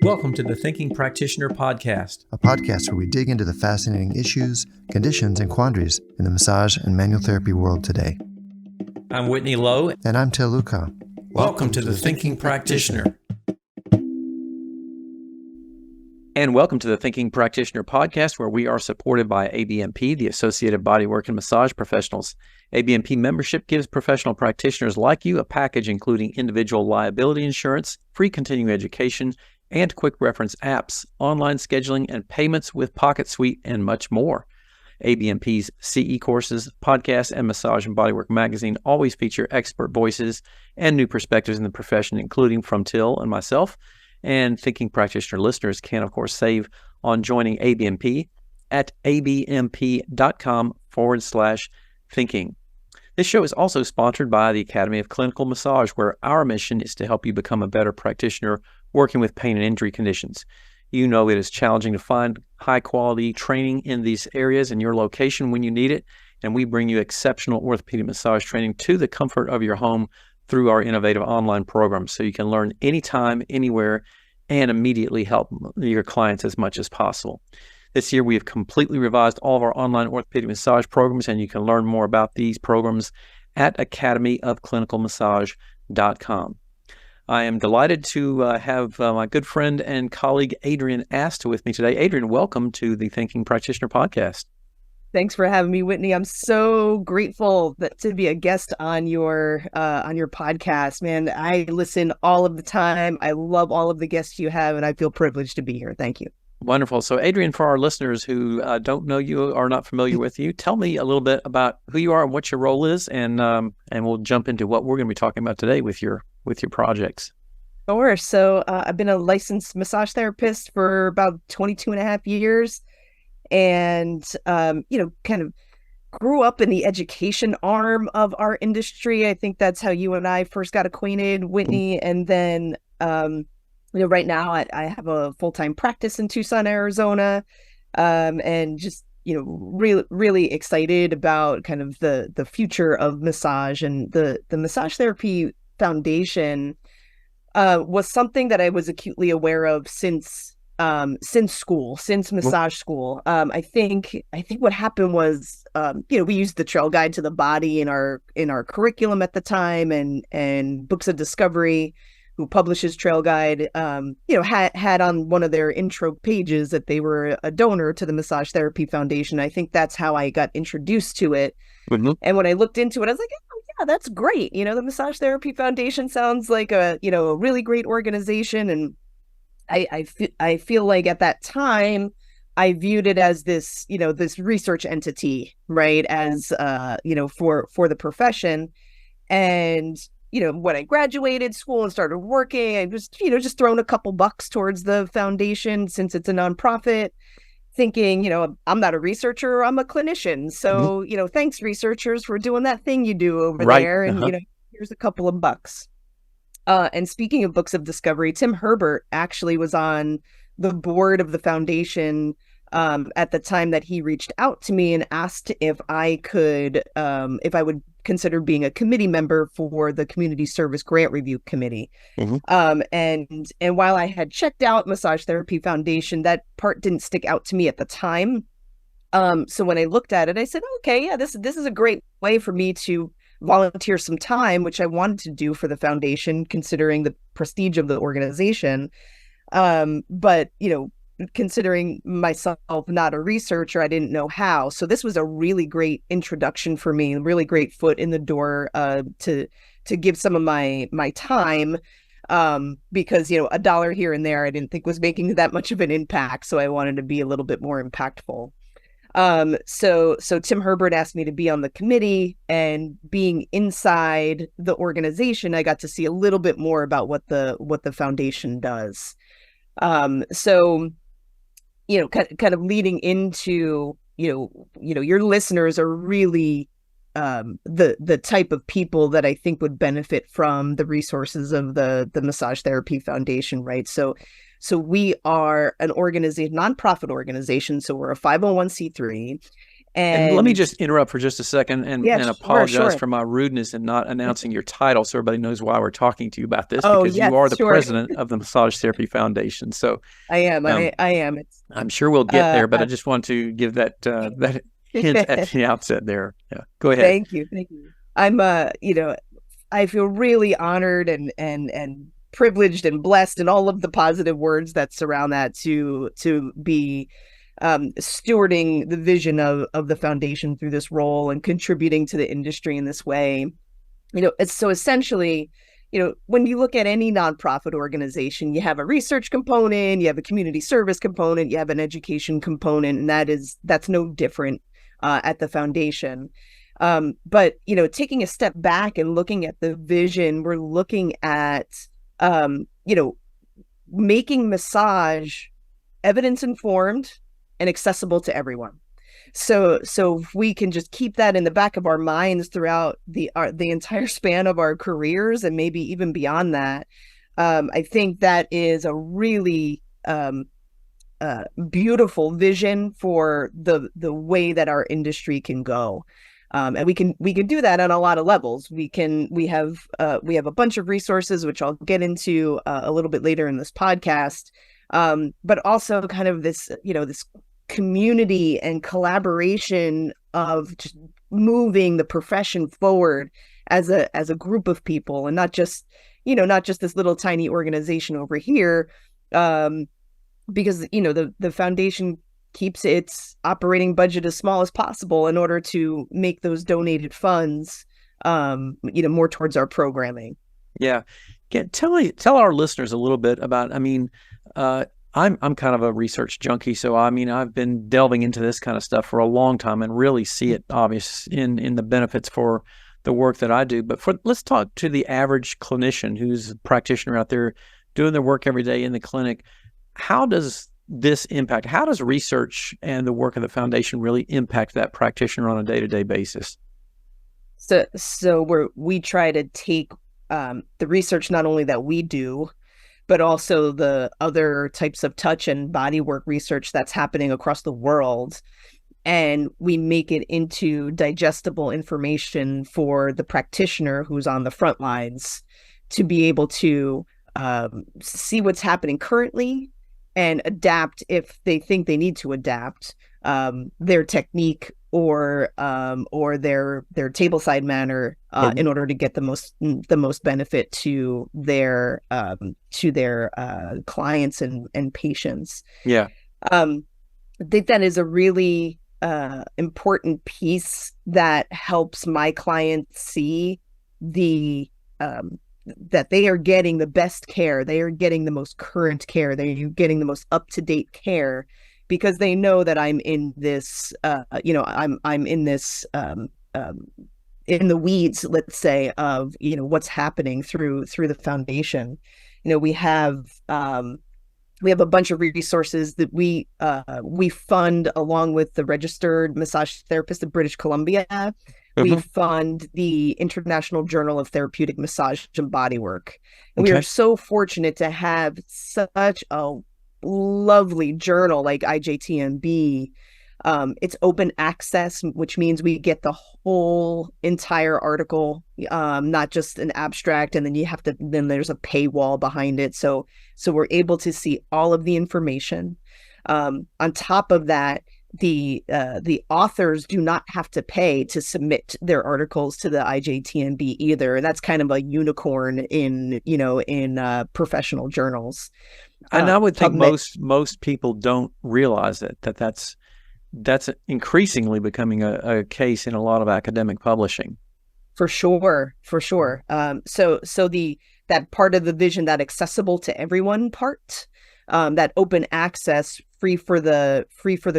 Welcome to the Thinking Practitioner Podcast, a podcast where we dig into the fascinating issues, conditions, and quandaries in the massage and manual therapy world today. I'm Whitney Lowe. And I'm Luchau. Welcome to the Thinking Practitioner. And welcome to the Thinking Practitioner Podcast, where we are supported by ABMP, the Associated Bodywork and Massage Professionals. ABMP membership gives professional practitioners like you a package including individual liability insurance, free continuing education, and quick reference apps, online scheduling, and payments with Pocket Suite, and much more. ABMP's CE courses, podcasts, and Massage and Bodywork magazine always feature expert voices and new perspectives in the profession, including from Till and myself. And Thinking Practitioner listeners can, of course, save on joining ABMP at abmp.com/thinking. This show is also sponsored by the Academy of Clinical Massage, where our mission is to help you become a better practitioner working with pain and injury conditions. You know it is challenging to find high-quality training in these areas in your location when you need it, and we bring you exceptional orthopedic massage training to the comfort of your home through our innovative online programs, so you can learn anytime, anywhere, and immediately help your clients as much as possible. This year, we have completely revised all of our online orthopedic massage programs, and you can learn more about these programs at academyofclinicalmassage.com. I am delighted to have my good friend and colleague Adrienne Asta with me today. Adrienne, welcome to the Thinking Practitioner Podcast. Thanks for having me, Whitney. I'm so grateful to be a guest on your podcast, man. I listen all of the time. I love all of the guests you have, and I feel privileged to be here. Thank you. Wonderful. So, Adrienne, for our listeners who don't know you, are not familiar with you, tell me a little bit about who you are and what your role is, and we'll jump into what we're going to be talking about today with your projects. Sure. So, I've been a licensed massage therapist for about 22 and a half years. And, kind of grew up in the education arm of our industry. I think that's how you and I first got acquainted, Whitney. And then, right now I have a full-time practice in Tucson, Arizona, and just, really, really excited about kind of the future of massage. And the Massage Therapy Foundation was something that I was acutely aware of since massage school. I think what happened was, we used the Trail Guide to the Body in our curriculum at the time, and Books of Discovery, who publishes Trail Guide, had on one of their intro pages that they were a donor to the Massage Therapy Foundation. I think that's how I got introduced to it. Mm-hmm. And when I looked into it, I was like, oh yeah, that's great. The Massage Therapy Foundation sounds like a really great organization. And I feel like at that time, I viewed it as this, this research entity, right? As, for the profession. And, when I graduated school and started working, I was, just throwing a couple bucks towards the foundation since it's a nonprofit, thinking, I'm not a researcher, I'm a clinician. So, thanks researchers for doing that thing you do over there. And, here's a couple of bucks. And speaking of Books of Discovery, Tim Herbert actually was on the board of the foundation at the time that he reached out to me and asked if I would consider being a committee member for the Community Service Grant Review Committee. Mm-hmm. And while I had checked out Massage Therapy Foundation, that part didn't stick out to me at the time. So when I looked at it, I said, okay, yeah, this is a great way for me to volunteer some time, which I wanted to do for the foundation, considering the prestige of the organization. But, considering myself not a researcher, I didn't know how. So this was a really great introduction for me, really great foot in the door to give some of my time, because, $1 here and there I didn't think was making that much of an impact. So I wanted to be a little bit more impactful. So Tim Herbert asked me to be on the committee, and being inside the organization, I got to see a little bit more about what the foundation does. So, kind of leading into, your listeners are really, the type of people that I think would benefit from the resources of the Massage Therapy Foundation, right? So we are an organization, nonprofit organization. So we're a 501c3, And let me just interrupt for just a second and apologize sure. for my rudeness in not announcing your title so everybody knows why we're talking to you about this, because you are the president of the Massage Therapy Foundation. So I am. I am. I'm sure we'll get there, but I just want to give that that hint at the outset there. Yeah, go ahead. Thank you. I'm I feel really honored and privileged and blessed, and all of the positive words that surround that, to be stewarding the vision of the foundation through this role and contributing to the industry in this way. It's so essentially, when you look at any nonprofit organization, you have a research component, you have a community service component, you have an education component, and that's no different at the foundation. But taking a step back and looking at the vision, we're looking at making massage evidence informed and accessible to everyone. So if we can just keep that in the back of our minds throughout the entire span of our careers, and maybe even beyond that, I think that is a really beautiful vision for the way that our industry can go. And we can do that on a lot of levels. We have a bunch of resources, which I'll get into a little bit later in this podcast. But also kind of this community and collaboration of just moving the profession forward as a group of people, and not just this little tiny organization over here, because the foundation keeps its operating budget as small as possible in order to make those donated funds more towards our programming. Yeah. Tell our listeners a little bit about, I'm kind of a research junkie, so I've been delving into this kind of stuff for a long time and really see it obvious in the benefits for the work that I do. But let's talk to the average clinician who's a practitioner out there doing their work every day in the clinic. How does this impact? How does research and the work of the foundation really impact that practitioner on a day-to-day basis? So we try to take the research not only that we do, but also the other types of touch and bodywork research that's happening across the world, and we make it into digestible information for the practitioner who's on the front lines to be able to see what's happening currently and adapt if they think they need to adapt their technique or their tableside manner in order to get the most benefit to their clients and patients. Yeah. I think that is a really important piece that helps my clients see that they are getting the best care, they are getting the most current care, they're getting the most up-to-date care, because they know that I'm in this, I'm in this, in the weeds, let's say, of, what's happening through the foundation. We have a bunch of resources that we fund along with the Registered Massage Therapist of British Columbia. We fund the International Journal of Therapeutic Massage and Bodywork. And we are so fortunate to have such a lovely journal like IJTMB. It's open access, which means we get the whole entire article, not just an abstract, and then there's a paywall behind it. So we're able to see all of the information. On top of that, the authors do not have to pay to submit their articles to the IJTMB either. And that's kind of a unicorn in professional journals. And I would think most people don't realize that's increasingly becoming a case in a lot of academic publishing. For sure. So that part of the vision, that accessible to everyone part, that open access, free for the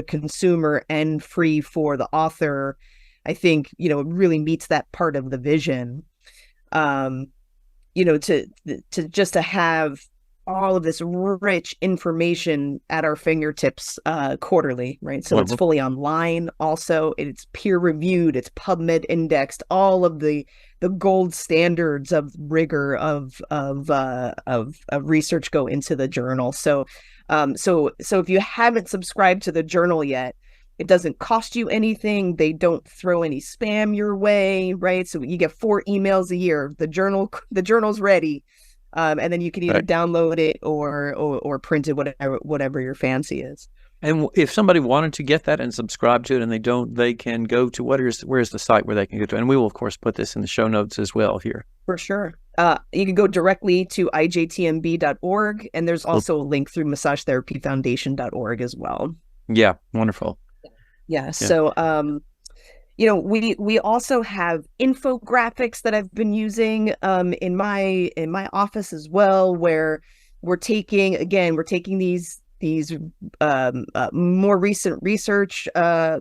consumer and free for the author, I think, it really meets that part of the vision. To have all of this rich information at our fingertips quarterly, right? So it's fully online. Also, it's peer reviewed, it's PubMed indexed, all of the gold standards of rigor of research go into the journal. So if you haven't subscribed to the journal yet, It doesn't cost you anything. They don't throw any spam your way, right? So you get 4 emails a year. The journal's ready. And then you can either download it or print it, whatever your fancy is. And if somebody wanted to get that and subscribe to it and they can go to where's the site where they can go to? And we will, of course, put this in the show notes as well here. For sure. You can go directly to ijtmb.org, and there's also a link through massagetherapyfoundation.org as well. Yeah, wonderful. Yeah. So, we also have infographics that I've been using in my office as well, where we're taking these more recent research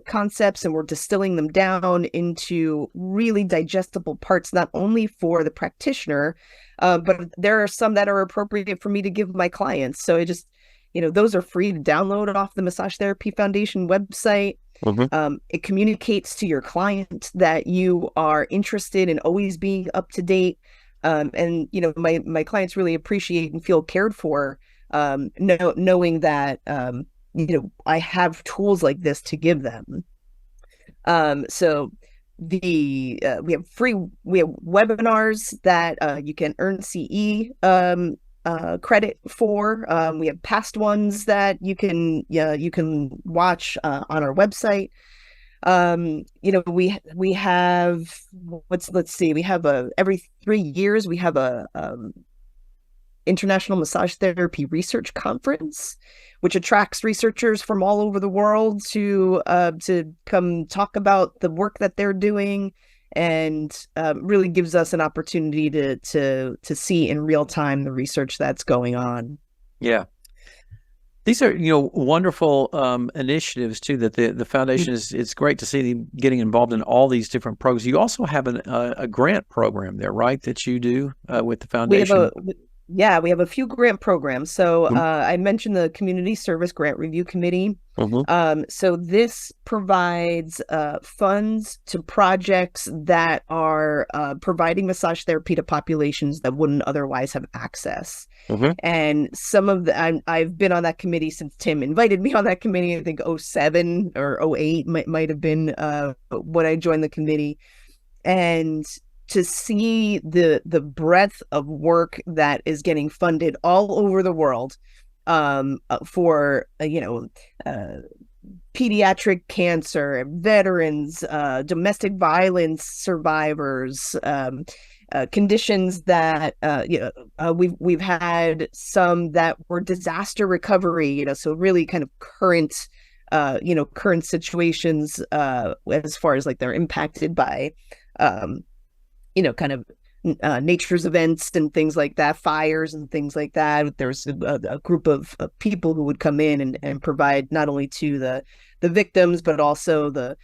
concepts, and we're distilling them down into really digestible parts, not only for the practitioner, but there are some that are appropriate for me to give my clients. So it just, those are free to download off the Massage Therapy Foundation website. It communicates to your client that you are interested in always being up to date. And my clients really appreciate and feel cared for, knowing that I have tools like this to give them. So we have webinars that you can earn CE credit for. We have past ones that you can watch on our website. We have every 3 years we have a International Massage Therapy Research Conference, which attracts researchers from all over the world to come talk about the work that they're doing, and really gives us an opportunity to see in real time the research that's going on. Yeah. These are, wonderful initiatives too, that the foundation it's great to see them getting involved in all these different programs. You also have a grant program there, right? That you do with the foundation. We have a few grant programs. So I mentioned the Community Service Grant Review Committee. So this provides funds to projects that are providing massage therapy to populations that wouldn't otherwise have access. And some of I've been on that committee since Tim invited me on that committee. I think 2007 or 2008 might have been when I joined the committee. And to see the breadth of work that is getting funded all over the world for pediatric cancer, veterans, domestic violence survivors, conditions that we've had some that were disaster recovery, so really kind of current situations as far as like they're impacted by nature's events and things like that, fires and things like that. There's a group of people who would come in and provide not only to the victims, but also the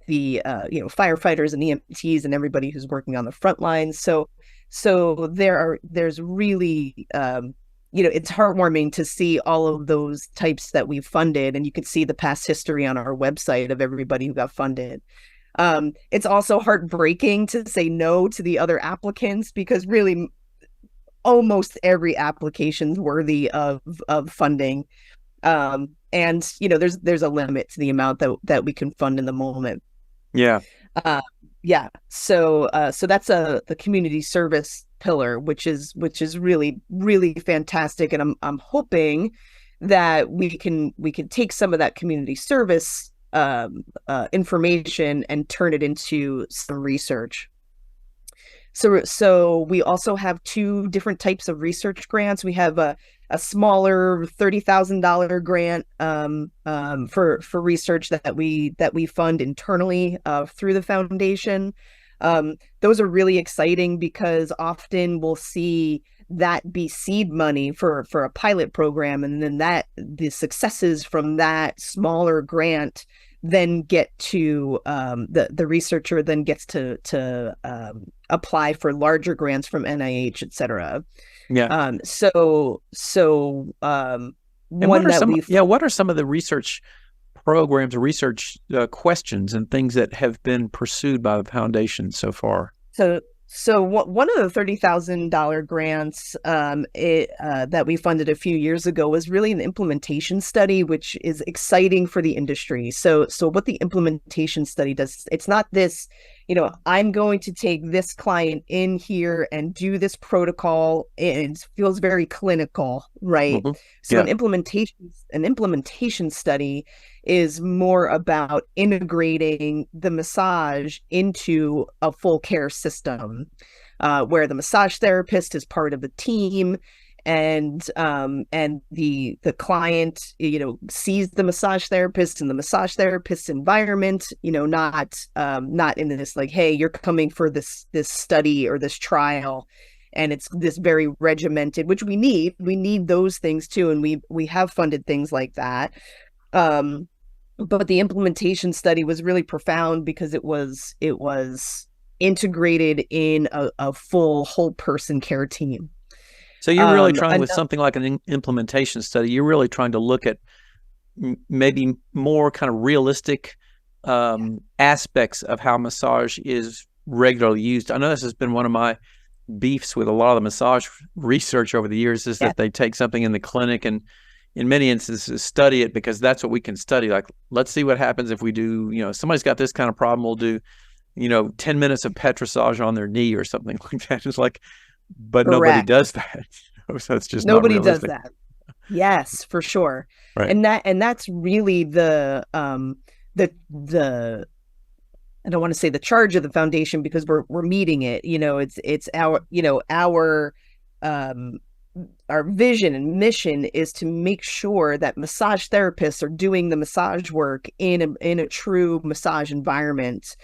firefighters and EMTs and everybody who's working on the front lines. So there's really it's heartwarming to see all of those types that we've funded, and you can see the past history on our website of everybody who got funded. It's also heartbreaking to say no to the other applicants, because really almost every application's worthy of funding. And there's a limit to the amount that we can fund in the moment. Yeah. So that's the community service pillar, which is really, really fantastic. And I'm hoping that we can take some of that community service information and turn it into some research. So we also have 2 different types of research grants. We have a smaller $30,000 grant for research that we fund internally through the foundation. Those are really exciting because often we'll see that be seed money for a pilot program, and then the successes from that smaller grant then get to the researcher then gets to apply for larger grants from NIH, et cetera. Yeah. What are some of the research programs or research questions and things that have been pursued by the foundation so far? So One of the $30,000 grants that we funded a few years ago was really an implementation study, which is exciting for the industry. So what the implementation study does, it's not this, I'm going to take this client in here and do this protocol. It feels very clinical, right? Mm-hmm. So an implementation study is more about integrating the massage into a full care system, where the massage therapist is part of the team, and the client, sees the massage therapist in the massage therapist's environment, not in this like, hey, you're coming for this study or this trial, and it's this very regimented, which we need those things too, and we have funded things like that. But the implementation study was really profound because it was integrated in a full whole person care team. So you're really trying with something like an implementation study, you're really trying to look at maybe more kind of realistic aspects of how massage is regularly used. I know this has been one of my beefs with a lot of the massage research over the years, is that they take something in the clinic and in many instances study it because that's what we can study. Like, let's see what happens if we do, somebody's got this kind of problem, we'll do, 10 minutes of petrissage on their knee or something like that. It's like, but Correct. Nobody does that. So it's just nobody not does realistic. that. Yes, for sure. Right. And that's really the I don't want to say the charge of the foundation, because we're meeting it. It's our vision and mission is to make sure that massage therapists are doing the massage work in a true massage environment,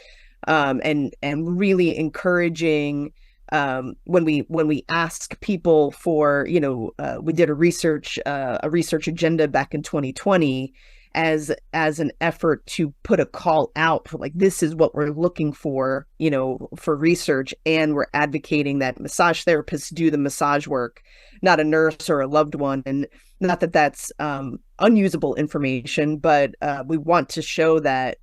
and really encouraging, when we ask people for, we did a research agenda back in 2020 as an effort to put a call out for, like, this is what we're looking for, for research, and we're advocating that massage therapists do the massage work, not a nurse or a loved one. And not that that's unusable information, but we want to show that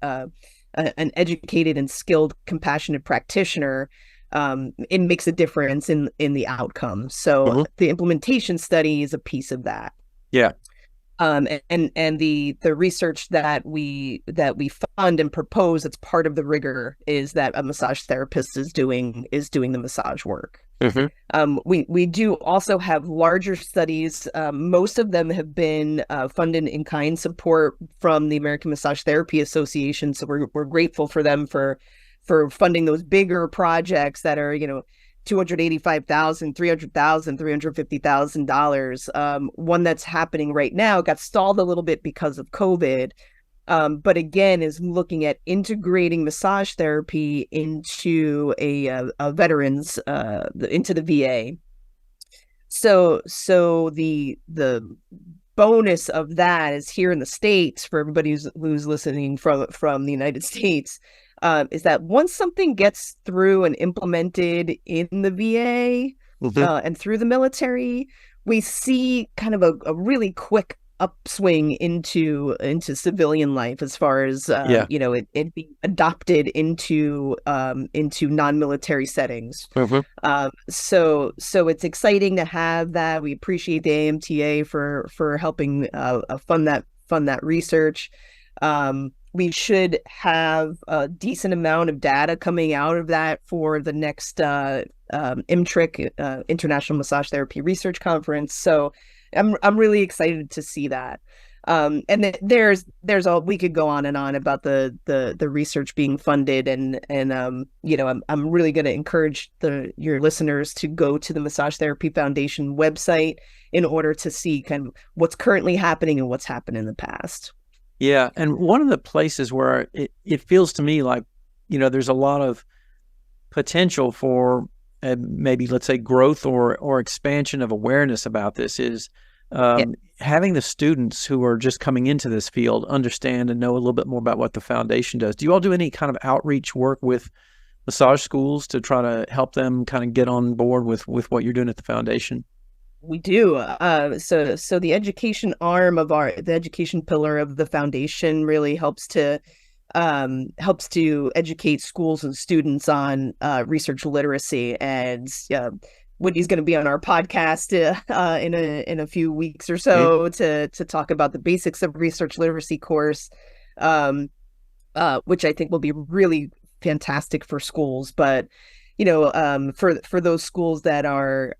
an educated and skilled compassionate practitioner, it makes a difference in the outcome. So the implementation study is a piece of that. Yeah. And the research that we fund and propose, that's part of the rigor, is that a massage therapist is doing the massage work. We do also have larger studies. Most of them have been funded in kind support from the American Massage Therapy Association. So we're grateful for them for funding those bigger projects that are, $285,000, $300,000, $350,000. One that's happening right now got stalled a little bit because of COVID, but again is looking at integrating massage therapy into a veterans, into the VA. So the bonus of that is, here in the States, for everybody who's listening from the United States, is that once something gets through and implemented in the VA and through the military, we see kind of a really quick upswing into civilian life, as far as it being adopted into non-military settings. So it's exciting to have that. We appreciate the AMTA for helping fund that research. We should have a decent amount of data coming out of that for the next IMTRIC, International Massage Therapy Research Conference. So I'm really excited to see that. And then there's we could go on and on about the research being funded, and I'm really going to encourage your listeners to go to the Massage Therapy Foundation website in order to see kind of what's currently happening and what's happened in the past. Yeah. And one of the places where it feels to me like, there's a lot of potential for maybe, let's say, growth or expansion of awareness about this is having the students who are just coming into this field understand and know a little bit more about what the foundation does. Do you all do any kind of outreach work with massage schools to try to help them kind of get on board with what you're doing at the foundation? We do. So the education arm of the education pillar of the foundation really helps to helps to educate schools and students on research literacy. And Whitney's going to be on our podcast in a few weeks or so to talk about the basics of research literacy course, which I think will be really fantastic for schools. But for those schools that are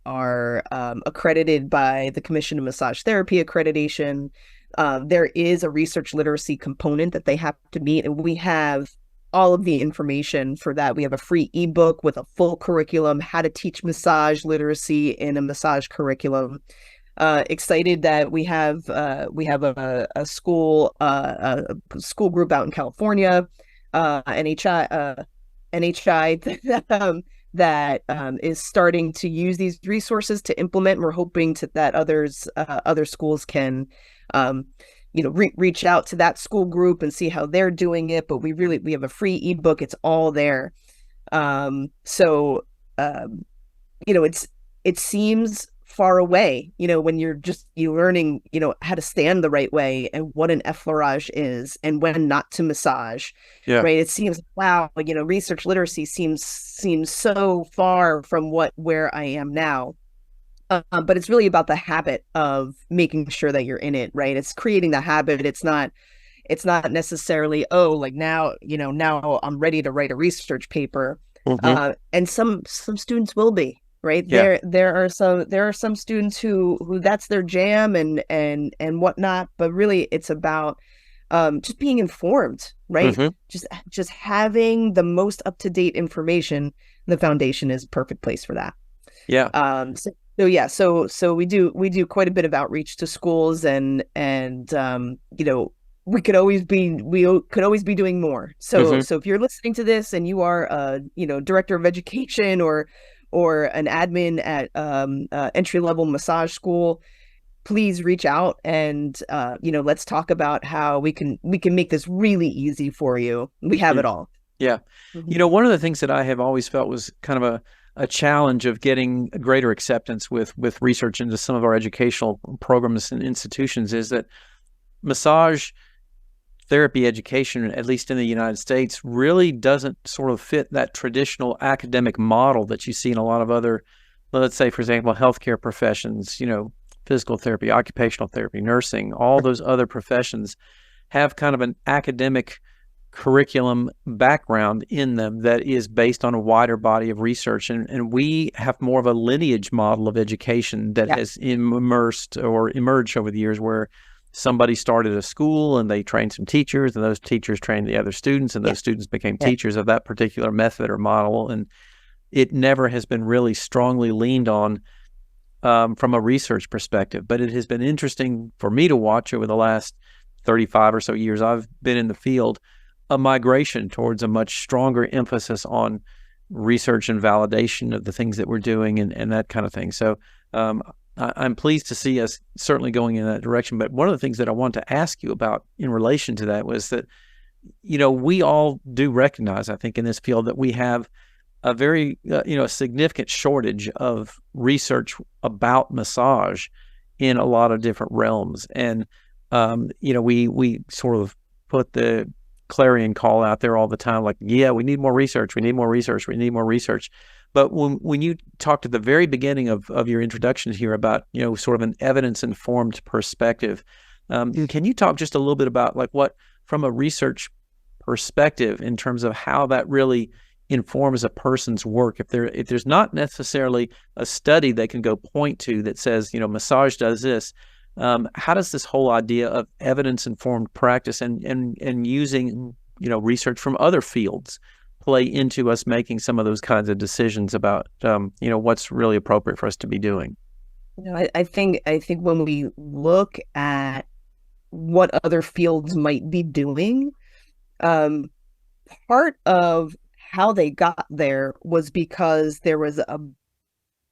accredited by the Commission of Massage Therapy Accreditation, there is a research literacy component that they have to meet, and we have all of the information for that. We have a free ebook with a full curriculum, how to teach massage literacy in a massage curriculum. Excited that we have a school group out in California, NHI that is starting to use these resources to implement. We're hoping that other schools can reach out to that school group and see how they're doing it. But we have a free ebook. It's all there. It seems far away, when you're learning, how to stand the right way and what an effleurage is and when not to massage. Yeah. Right. It seems, wow, research literacy seems so far from where I am now. But it's really about the habit of making sure that you're in it, right? It's creating the habit. It's not necessarily, now I'm ready to write a research paper. Mm-hmm. And some students will be, right? Yeah. There are some students who that's their jam and whatnot, but really it's about just being informed, right? Mm-hmm. Just having the most up-to-date information. The foundation is a perfect place for that. Yeah. So we do quite a bit of outreach to schools, and we could always be doing more. So mm-hmm. So if you're listening to this and you are a director of education or an admin at entry-level massage school, please reach out and let's talk about how we can make this really easy for you. We have it all. Yeah. Mm-hmm. One of the things that I have always felt was kind of a challenge of getting a greater acceptance with research into some of our educational programs and institutions is that massage therapy education, at least in the United States, really doesn't sort of fit that traditional academic model that you see in a lot of other, let's say, for example, healthcare professions, physical therapy, occupational therapy, nursing, all those other professions have kind of an academic curriculum background in them that is based on a wider body of research. And we have more of a lineage model of education that has emerged over the years, where somebody started a school and they trained some teachers, and those teachers trained the other students, and those students became teachers of that particular method or model. And it never has been really strongly leaned on from a research perspective. But it has been interesting for me to watch over the last 35 or so years I've been in the field, a migration towards a much stronger emphasis on research and validation of the things that we're doing and that kind of thing. So I'm pleased to see us certainly going in that direction. But one of the things that I want to ask you about in relation to that was that, we all do recognize, I think, in this field that we have a very, a significant shortage of research about massage in a lot of different realms. And, we sort of put the clarion call out there all the time, like, we need more research, we need more research, we need more research. But when you talked at the very beginning of your introduction here about, sort of an evidence-informed perspective, can you talk just a little bit about what, from a research perspective, in terms of how that really informs a person's work? If there's not necessarily a study they can go point to that says, massage does this, how does this whole idea of evidence-informed practice and using, research from other fields play into us making some of those kinds of decisions about, what's really appropriate for us to be doing? I think when we look at what other fields might be doing, part of how they got there was because there was a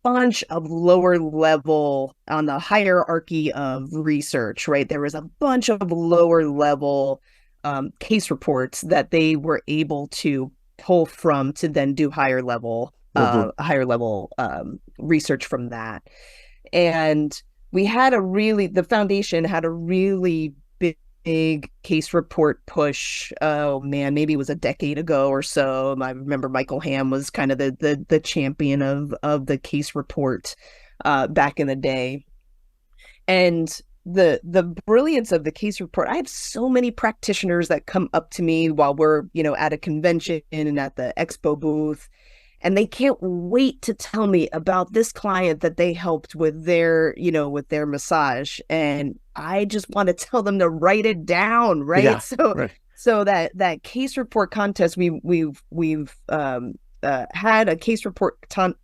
bunch of lower level on the hierarchy of research, right? There was a bunch of lower level case reports that they were able to pull from to then do higher level research from that. And we had the foundation had a really big big case report push. Oh man, maybe it was a decade ago or so. I remember Michael Hamm was kind of the champion of the case report back in the day. And the brilliance of the case report, I have so many practitioners that come up to me while we're, at a convention and at the expo booth, and they can't wait to tell me about this client that they helped with their massage. And I just want to tell them to write it down, right? Yeah, so so that case report contest, we've had a case report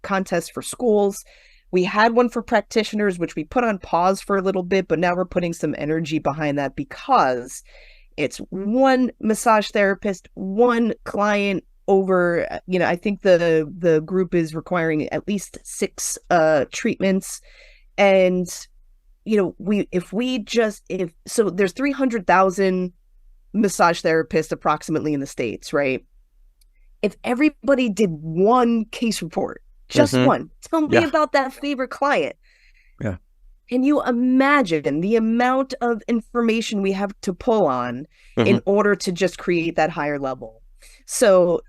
contest for schools. We had one for practitioners, which we put on pause for a little bit, but now we're putting some energy behind that because it's one massage therapist, one client over, I think the group is requiring at least 6 treatments. And, so there's 300,000 massage therapists approximately in the States, right? If everybody did one case report, just one. Tell me about that favorite client. Yeah. Can you imagine the amount of information we have to pull on in order to just create that higher level? So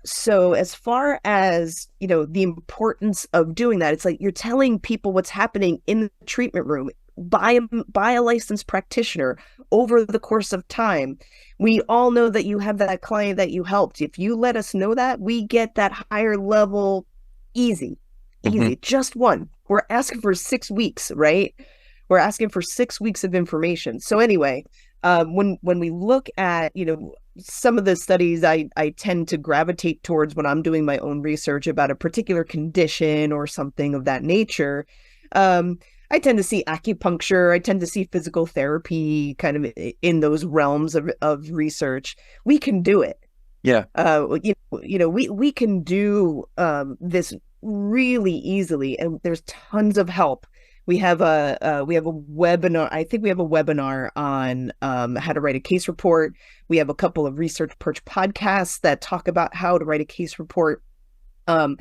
as far as, the importance of doing that, it's like you're telling people what's happening in the treatment room by a licensed practitioner over the course of time. We all know that you have that client that you helped. If you let us know that, we get that higher level easy, just one. We're asking for 6 weeks, right? We're asking for 6 weeks of information. So anyway, when we look at, some of the studies I tend to gravitate towards when I'm doing my own research about a particular condition or something of that nature, I tend to see acupuncture. I tend to see physical therapy kind of in those realms of research. We can do it. Yeah. We can do this really easily, and there's tons of help. We have a webinar. I think we have a webinar on how to write a case report. We have a couple of Research Perch podcasts that talk about how to write a case report. I'm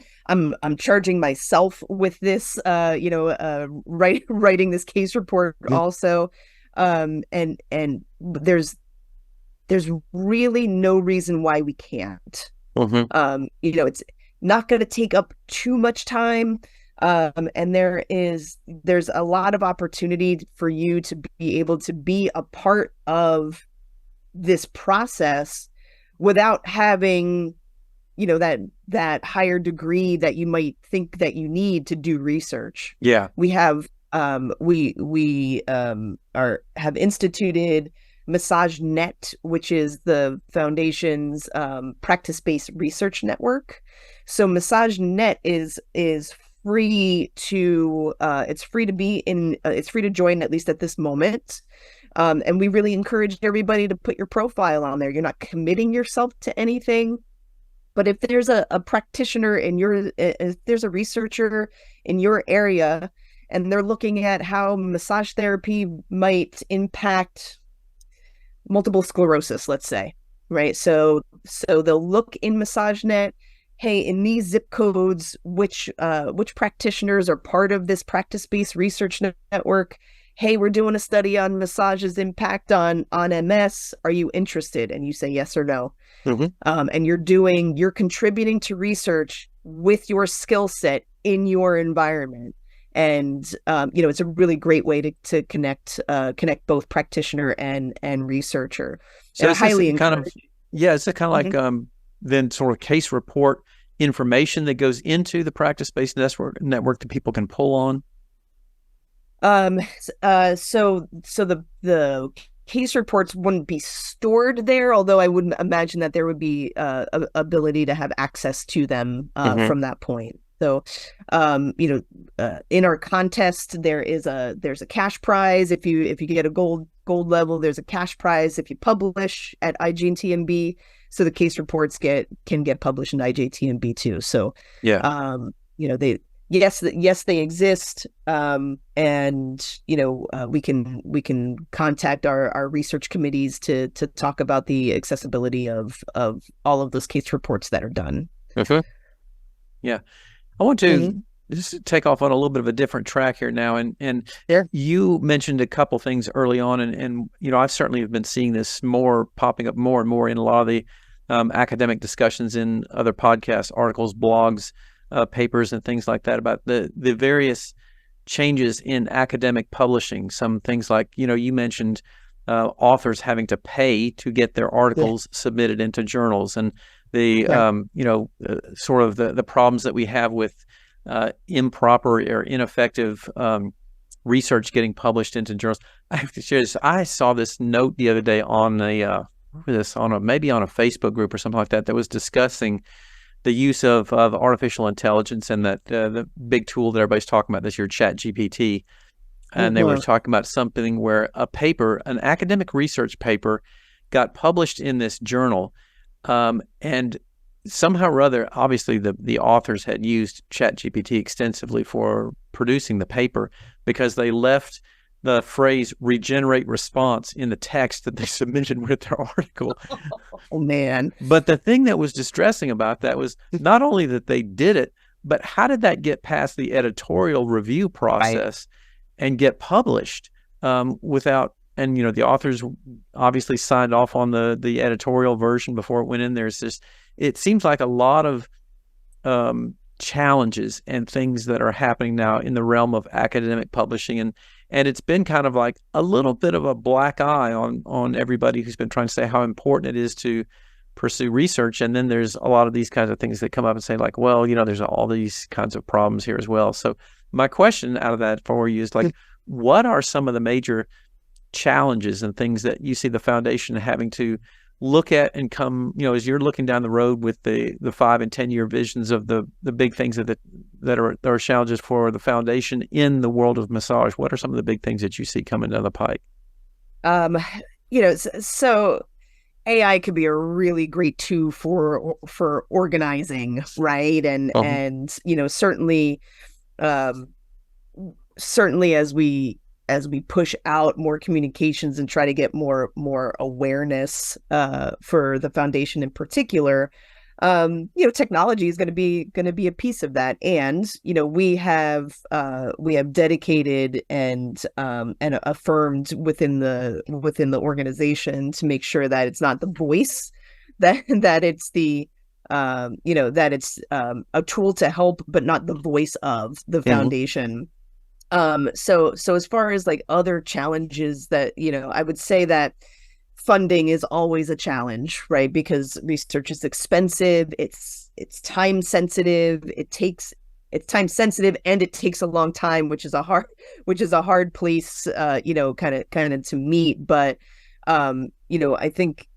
charging myself with this, writing this case report also. And there's really no reason why we can't. It's not going to take up too much time. And there's a lot of opportunity for you to be able to be a part of this process without having, that higher degree that you might think that you need to do research. Yeah. We have, we have instituted MassageNet, which is the foundation's practice-based research network. So MassageNet is free to it's free to join, at least at this moment. And we really encourage everybody to put your profile on there. You're not committing yourself to anything, but if there's a practitioner if there's a researcher in your area and they're looking at how massage therapy might impact multiple sclerosis, let's say, right? So they'll look in MassageNet. Hey, in these zip codes, which practitioners are part of this practice-based research network? Hey, we're doing a study on massage's impact on MS. Are you interested? And you say yes or no. And you're contributing to research with your skill set in your environment. And it's a really great way to connect both practitioner and researcher. So it's highly encouraged. It's kind of like then sort of case report information that goes into the practice-based network that people can pull on. So the case reports wouldn't be stored there, although I wouldn't imagine that there would be ability to have access to them from that point. So, in our contest, there's a cash prize. If you get a gold level, there's a cash prize if you publish at IGTMB. So the case reports can get published in IJTMB too. So they exist. And we can contact our research committees to talk about the accessibility of all of those case reports that are done. Yeah. I want to just take off on a little bit of a different track here now. And Yeah. you mentioned a couple things early on, and I've certainly been seeing this popping up more and more in a lot of the academic discussions in other podcasts, articles, blogs, papers, and things like that about the various changes in academic publishing. Some things like, you mentioned authors having to pay to get their articles submitted into journals, and the sort of the problems that we have with improper or ineffective research getting published into journals. I have to share this. I saw this note the other day on maybe on a Facebook group or something like that was discussing the use of artificial intelligence, and that the big tool that everybody's talking about this year, ChatGPT. And they were talking about something where an academic research paper got published in this journal, and somehow or other, obviously the authors had used ChatGPT extensively for producing the paper, because they left the phrase regenerate response in the text that they submitted with their article. Oh, man. But the thing that was distressing about that was not only that they did it, but how did that get past the editorial review process and get published without, and the authors obviously signed off on the editorial version before it went in there. It seems like a lot of challenges and things that are happening now in the realm of academic publishing, and it's been kind of like a little bit of a black eye on everybody who's been trying to say how important it is to pursue research. And then there's a lot of these kinds of things that come up and say like, well, there's all these kinds of problems here as well. So my question out of that for you is like, what are some of the major challenges and things that you see the foundation having to look at and come, as you're looking down the road with the 5 and 10 year visions of the big things that are challenges for the foundation in the world of massage? What are some of the big things that you see coming down the pike? So AI could be a really great tool for organizing, right? And certainly as we push out more communications and try to get more awareness for the foundation in particular, technology is going to be a piece of that. And we have dedicated and affirmed within the organization to make sure that it's not the voice, that it's the that it's a tool to help, but not the voice of the foundation. So as far as like other challenges that, I would say that funding is always a challenge, right? Because research is expensive, it's time sensitive, it's time sensitive, and it takes a long time, which is a hard place, kind of to meet. But, I think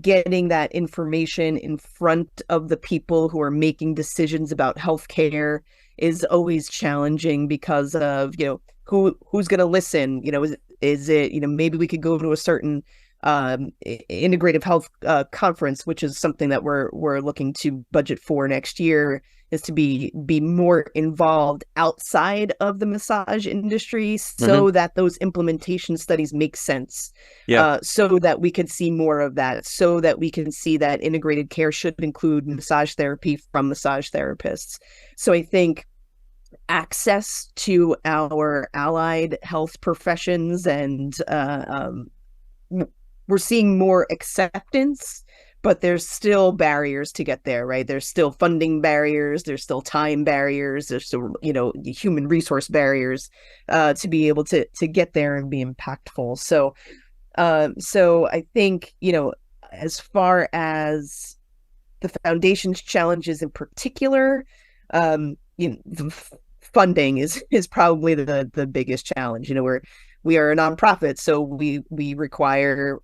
getting that information in front of the people who are making decisions about healthcare is always challenging, because of who's going to listen. Is it maybe we could go to a certain integrative health conference, which is something that we're looking to budget for next year, is to be more involved outside of the massage industry, so that those implementation studies make sense. So that we could see more of that, so that we can see that integrated care should include massage therapy from massage therapists. So I think access to our allied health professions, and we're seeing more acceptance, but there's still barriers to get there, right? There's still funding barriers, there's still time barriers, there's still, human resource barriers to be able to get there and be impactful. So I think, as far as the foundation's challenges in particular, the funding is probably the biggest challenge. We are a nonprofit, so we require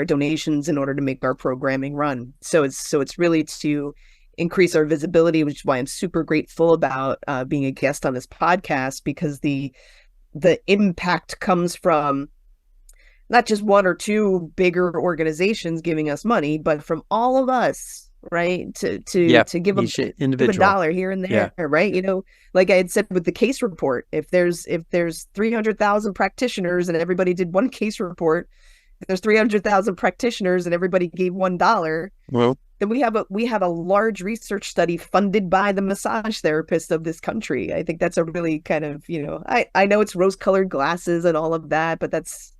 donations in order to make our programming run. So it's really to increase our visibility, which is why I'm super grateful about being a guest on this podcast, because the impact comes from not just one or two bigger organizations giving us money, but from all of us, right? To give a dollar here and there, right? Like I had said with the case report, if there's 300,000 practitioners and everybody did one case report, if there's 300,000 practitioners and everybody gave $1, well, then we have a large research study funded by the massage therapists of this country. I think that's a really kind of, I know it's rose-colored glasses and all of that, but that's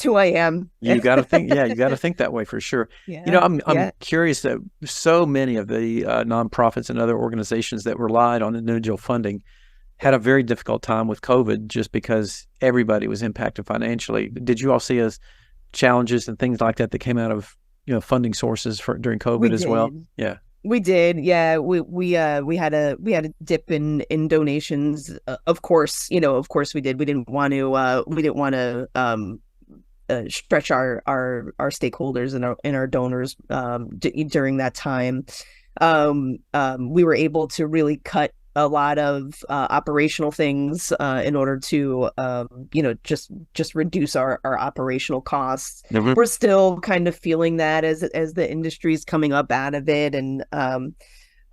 who I am. You got to think, you got to think that way for sure. Yeah, I'm curious that so many of the nonprofits and other organizations that relied on individual funding had a very difficult time with COVID just because everybody was impacted financially. Did you all see as challenges and things like that came out of funding sources during COVID as well? Yeah, we did. Yeah, we had a dip in donations. Of course, we did. We didn't want to stretch our stakeholders and our donors during that time. We were able to really cut a lot of operational things in order to just reduce our operational costs. Mm-hmm. We're still kind of feeling that as the industry's coming up out of it, and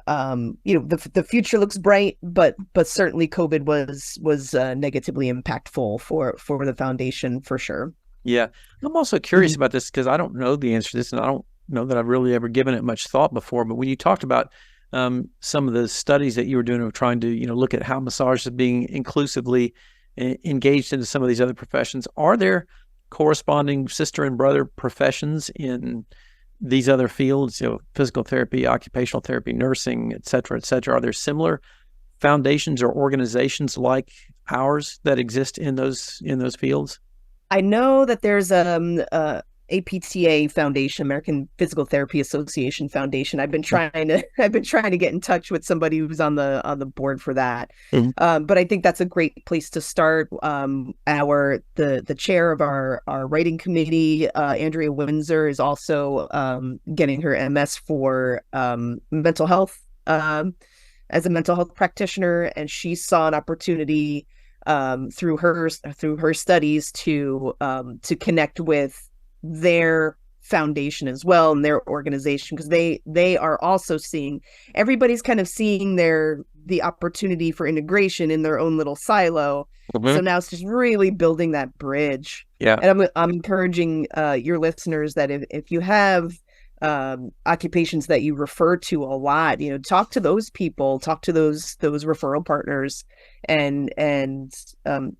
the future looks bright, but certainly COVID was negatively impactful for the foundation for sure. Yeah, I'm also curious about this because I don't know the answer to this, and I don't know that I've really ever given it much thought before. But when you talked about some of the studies that you were doing of trying to look at how massage is being inclusively engaged into some of these other professions, are there corresponding sister and brother professions in these other fields, physical therapy, occupational therapy, nursing, et cetera, et cetera? Are there similar foundations or organizations like ours that exist in those fields? I know that there's APTA Foundation, American Physical Therapy Association Foundation. I've been trying to get in touch with somebody who's on the board for that. Mm-hmm. But I think that's a great place to start. The chair of our writing committee, Andrea Windsor, is also getting her MS for mental health as a mental health practitioner, and she saw an opportunity through her studies to connect with their foundation as well and their organization, because they are also everybody's kind of seeing the opportunity for integration in their own little silo. Mm-hmm. So now it's just really building that bridge. Yeah. And I'm encouraging your listeners that if you have occupations that you refer to a lot, talk to those people, talk to those referral partners, and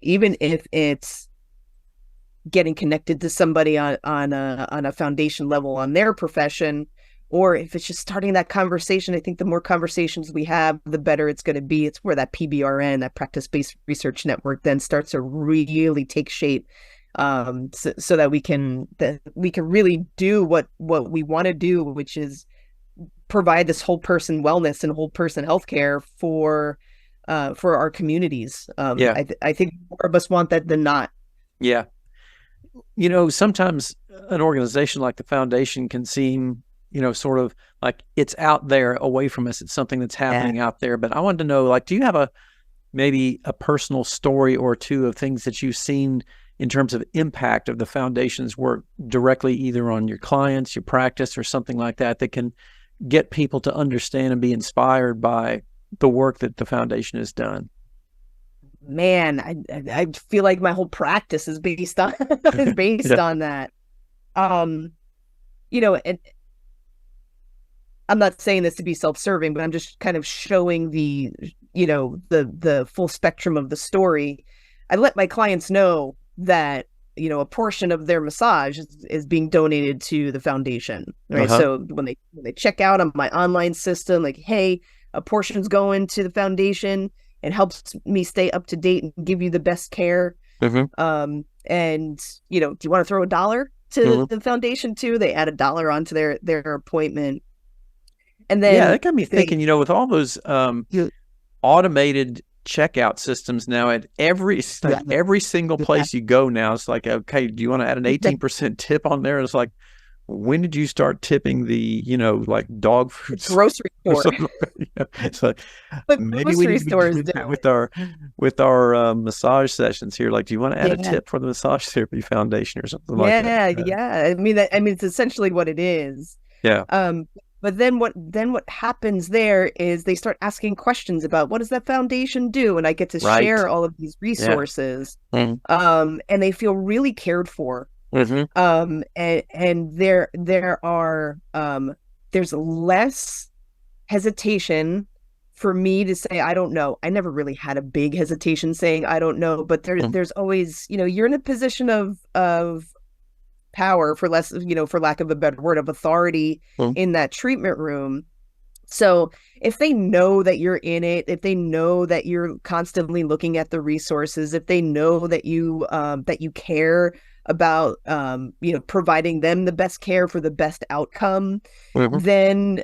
even if it's getting connected to somebody on a foundation level on their profession, or if it's just starting that conversation. I think the more conversations we have, the better it's going to be. It's where that PBRN, that practice-based research network, then starts to really take shape, so that we can really do what we want to do, which is provide this whole person wellness and whole person healthcare for our communities. I think more of us want that than not. Yeah. Sometimes an organization like the foundation can seem, sort of like it's out there away from us. It's something that's happening out there. But I wanted to know, do you have maybe a personal story or two of things that you've seen in terms of impact of the foundation's work directly either on your clients, your practice, or something like that can get people to understand and be inspired by the work that the foundation has done? Man, I feel like my whole practice is based on on that. And I'm not saying this to be self-serving, but I'm just kind of showing the full spectrum of the story. I let my clients know that a portion of their massage is being donated to the foundation, right? Uh-huh. So when they check out on my online system, like, hey, a portion's going to the foundation. It helps me stay up to date and give you the best care. Mm-hmm. And do you want to throw $1 to mm-hmm. the foundation too? They add $1 onto their appointment. And then that got me thinking, with all those automated checkout systems now at every single place you go now, it's like, okay, do you want to add an 18% tip on there? It's like, when did you start tipping the, dog food grocery store? It's like, maybe we need to do that with our massage sessions here. Like, do you want to add a tip for the Massage Therapy Foundation or something like that? Yeah. I mean, it's essentially what it is. Yeah. But then what happens there is they start asking questions about what does that foundation do, and I get to share all of these resources, and they feel really cared for. Mm-hmm. And there are there's less hesitation for me to say, I don't know. I never really had a big hesitation saying, I don't know, but there's always, you're in a position of power, for less, for lack of a better word, of authority in that treatment room. So if they know that you're in it, if they know that you're constantly looking at the resources, if they know that you care about providing them the best care for the best outcome, then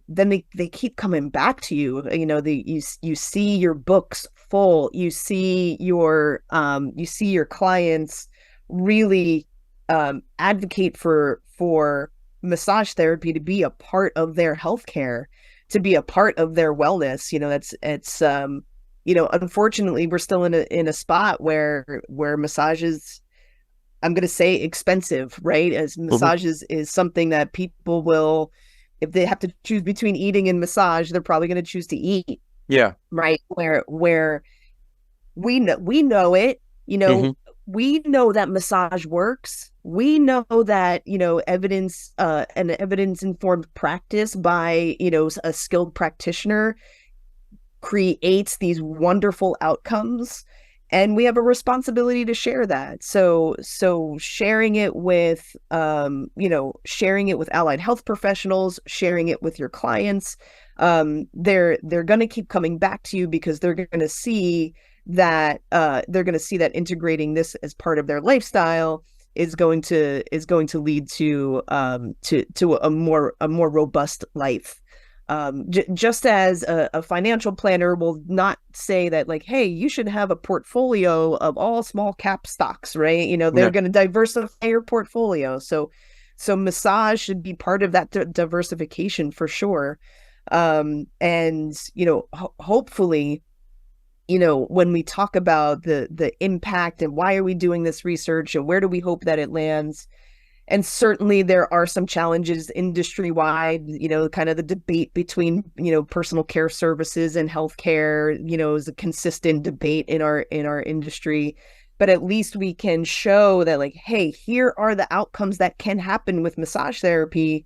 they keep coming back to you. You see your books full, you see your clients really advocate for massage therapy to be a part of their healthcare, to be a part of their wellness. Unfortunately, we're still in a spot where massage is, I'm going to say, expensive, right? As massage is something that people will, if they have to choose between eating and massage, they're probably going to choose to eat. Yeah. Right. Where we know it, we know that massage works. We know that, evidence, an evidence-informed practice by, a skilled practitioner creates these wonderful outcomes, and we have a responsibility to share that. So sharing it with, sharing it with allied health professionals, sharing it with your clients, they're going to keep coming back to you because they're going to see that integrating this as part of their lifestyle is going to lead to a more robust life. Just as a financial planner will not say that, like, hey, you should have a portfolio of all small cap stocks, right? They're going to diversify your portfolio. So massage should be part of that diversification for sure. Hopefully, when we talk about the impact and why are we doing this research and where do we hope that it lands, and certainly there are some challenges industry-wide, kind of the debate between, personal care services and healthcare, is a consistent debate in our industry. But at least we can show that, like, hey, here are the outcomes that can happen with massage therapy.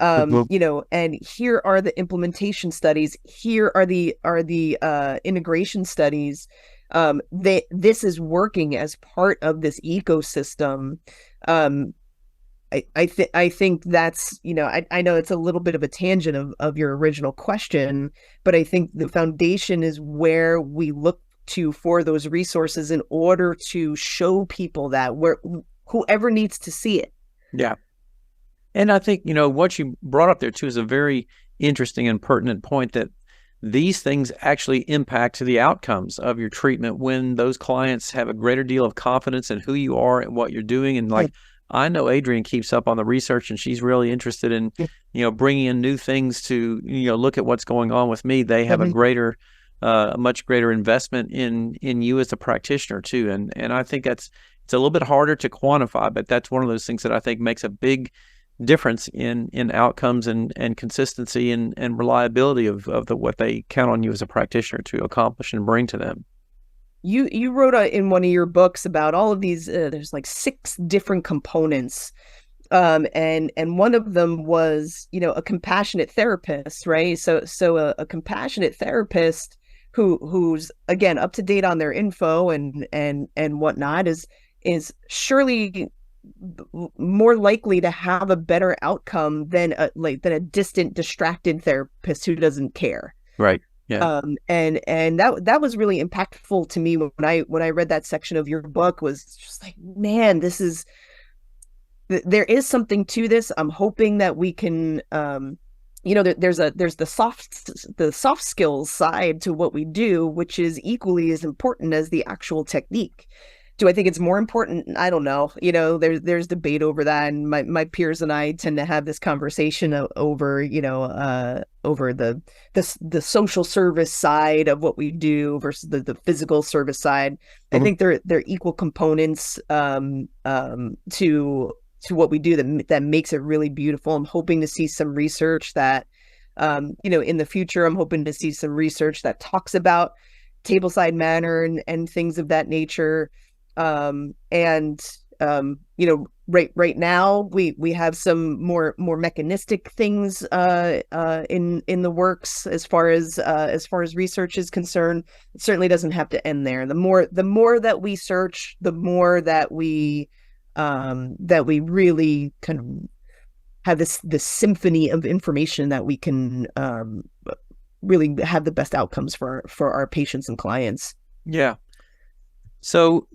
And here are the implementation studies. Here are the integration studies. This is working as part of this ecosystem. I think that's, I know it's a little bit of a tangent of your original question, but I think the foundation is where we look to for those resources in order to show people that whoever needs to see it. Yeah. And I think, what you brought up there too is a very interesting and pertinent point, that these things actually impact the outcomes of your treatment when those clients have a greater deal of confidence in who you are and what you're doing. And I know Adrienne keeps up on the research, and she's really interested in, bringing in new things to, look at what's going on with me. They have a much greater investment in you as a practitioner too. And I think it's a little bit harder to quantify, but that's one of those things that I think makes a big difference in outcomes and consistency and reliability of what they count on you as a practitioner to accomplish and bring to them. You wrote in one of your books about all of these, there's like 6 different components. And one of them was, a compassionate therapist, right? So a compassionate therapist who's, again, up to date on their info and whatnot is surely more likely to have a better outcome than a distant, distracted therapist who doesn't care. Right. Yeah. And that was really impactful to me when I read that section of your book. Was just like, man, there is something to this. I'm hoping that we can, there's the soft skills side to what we do, which is equally as important as the actual technique. Do I think it's more important? I don't know. There's debate over that, and my peers and I tend to have this conversation over the social service side of what we do versus the physical service side. I think they're equal components to what we do that makes it really beautiful. I'm hoping to see some research that in the future, I'm hoping to see some research that talks about tableside manner and things of that nature. right now we have some more mechanistic things in the works as far as research is concerned. It certainly doesn't have to end there. The more that we search, the more that we really kind of have this symphony of information that we can really have the best outcomes for our patients and clients. Yeah. So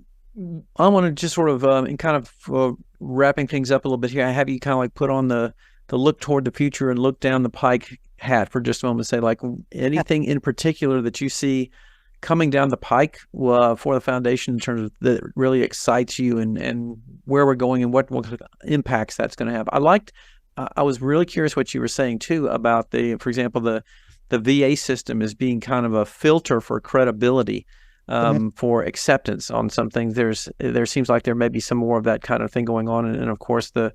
I want to just sort of and kind of wrapping things up a little bit here. I have you kind of like put on the look toward the future and look down the pike hat for just a moment. Say like anything in particular that you see coming down the pike for the foundation in terms of that really excites you and where we're going and what impacts that's going to have. I was really curious what you were saying too about for example, the VA system as being kind of a filter for credibility. For acceptance on some things. There seems like there may be some more of that kind of thing going on, and of course the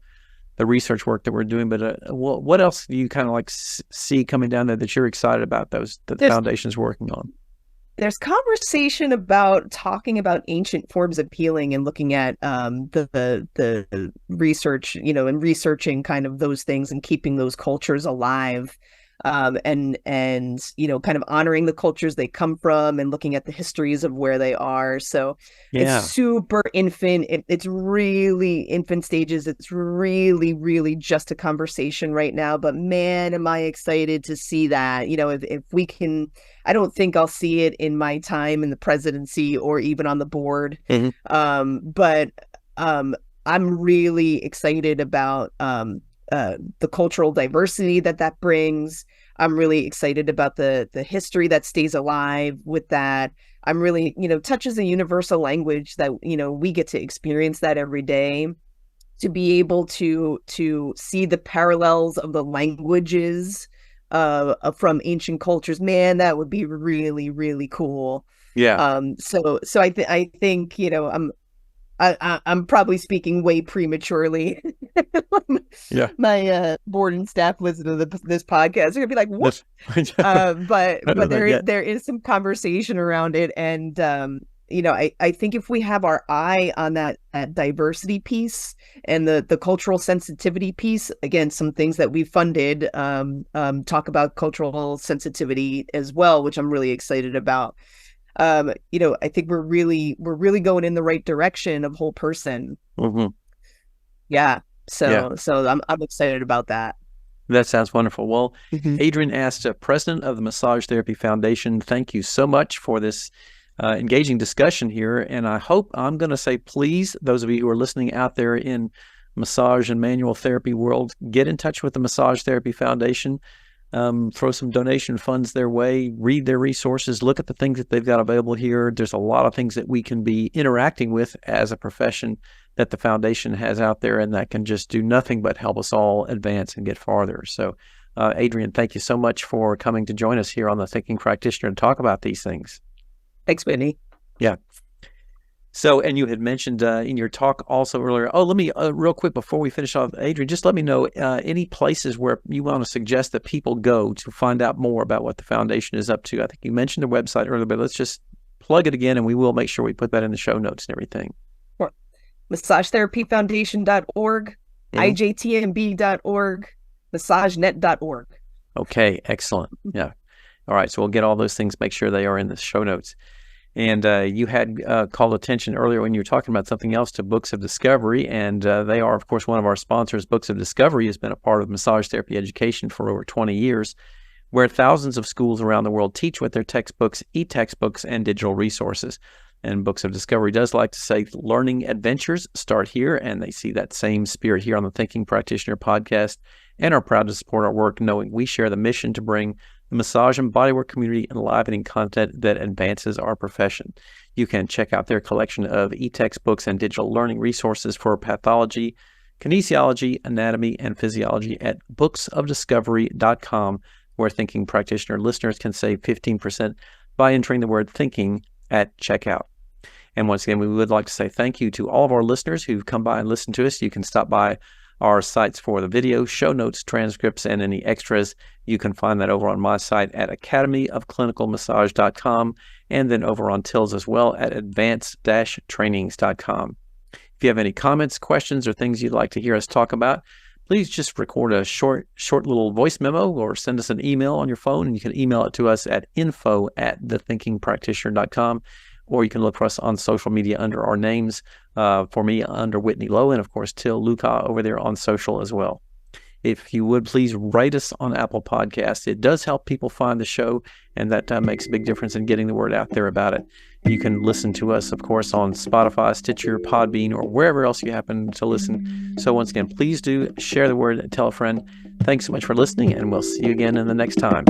research work that we're doing. But what else do you kind of like see coming down there that you're excited about that the foundation's working on? There's conversation about talking about ancient forms of healing and looking at the research, and researching kind of those things and keeping those cultures alive. And kind of honoring the cultures they come from and looking at the histories of where they are. So it's super infant. It's really infant stages. It's really, really just a conversation right now. But man, am I excited to see that. If we can, I don't think I'll see it in my time in the presidency or even on the board. But I'm really excited about the cultural diversity that brings. I'm really excited about the history that stays alive with that. I'm really, touch is a universal language that, we get to experience that every day. To be able to see the parallels of the languages from ancient cultures, man, that would be really, really cool. Yeah. So I think, I'm probably speaking way prematurely. Yeah. My board and staff listen to this podcast. They're gonna be like, "What?" But there is some conversation around it, and I think if we have our eye on that diversity piece and the cultural sensitivity piece, again, some things that we funded talk about cultural sensitivity as well, which I'm really excited about. I think we're really going in the right direction of whole person. Yeah. So I'm excited about that. That sounds wonderful. Well, Adrienne Asta, president of the Massage Therapy Foundation, thank you so much for this engaging discussion here. And I hope, I'm going to say, please, those of you who are listening out there in massage and manual therapy world, get in touch with the Massage Therapy Foundation. Throw some donation funds their way, read their resources, look at the things that they've got available here. There's a lot of things that we can be interacting with as a profession that the foundation has out there, and that can just do nothing but help us all advance and get farther. So, Adrienne, thank you so much for coming to join us here on the Thinking Practitioner to talk about these things. Thanks, Whitney. Yeah. So, and you had mentioned in your talk also earlier, let me, real quick before we finish off, Adrienne, just let me know any places where you want to suggest that people go to find out more about what the foundation is up to. I think you mentioned the website earlier, but let's just plug it again, and we will make sure we put that in the show notes and everything. Sure. MassageTherapyFoundation.org, IJTMB.org, MassageNet.org. Okay, excellent. Yeah. All right, so we'll get all those things, make sure they are in the show notes. And you had called attention earlier when you were talking about something else to Books of Discovery, and they are, of course, one of our sponsors. Books of Discovery has been a part of massage therapy education for over 20 years, where thousands of schools around the world teach with their textbooks, e-textbooks, and digital resources. And Books of Discovery does like to say learning adventures start here, and they see that same spirit here on the Thinking Practitioner podcast, and are proud to support our work, knowing we share the mission to bring the massage and bodywork community enlivening content that advances our profession. You can check out their collection of e-textbooks and digital learning resources for pathology, kinesiology, anatomy, and physiology at booksofdiscovery.com, where Thinking Practitioner listeners can save 15% by entering the word thinking at checkout. And once again, we would like to say thank you to all of our listeners who've come by and listened to us. You can stop by our sites for the video, show notes, transcripts, and any extras. You can find that over on my site at academyofclinicalmassage.com, and then over on Till's as well at advanced-trainings.com. If If you have any comments, questions, or things you'd like to hear us talk about, please just record a short little voice memo or send us an email on your phone, and you can email it to us at info@thethinkingpractitioner.com, or you can look for us on social media under our names. For me, under Whitney Lowe, and of course, Till Luchau over there on social as well. If you would, please rate us on Apple Podcasts. It does help people find the show, and that makes a big difference in getting the word out there about it. You can listen to us, of course, on Spotify, Stitcher, Podbean, or wherever else you happen to listen. So once again, please do share the word and tell a friend. Thanks so much for listening, and we'll see you again in the next time.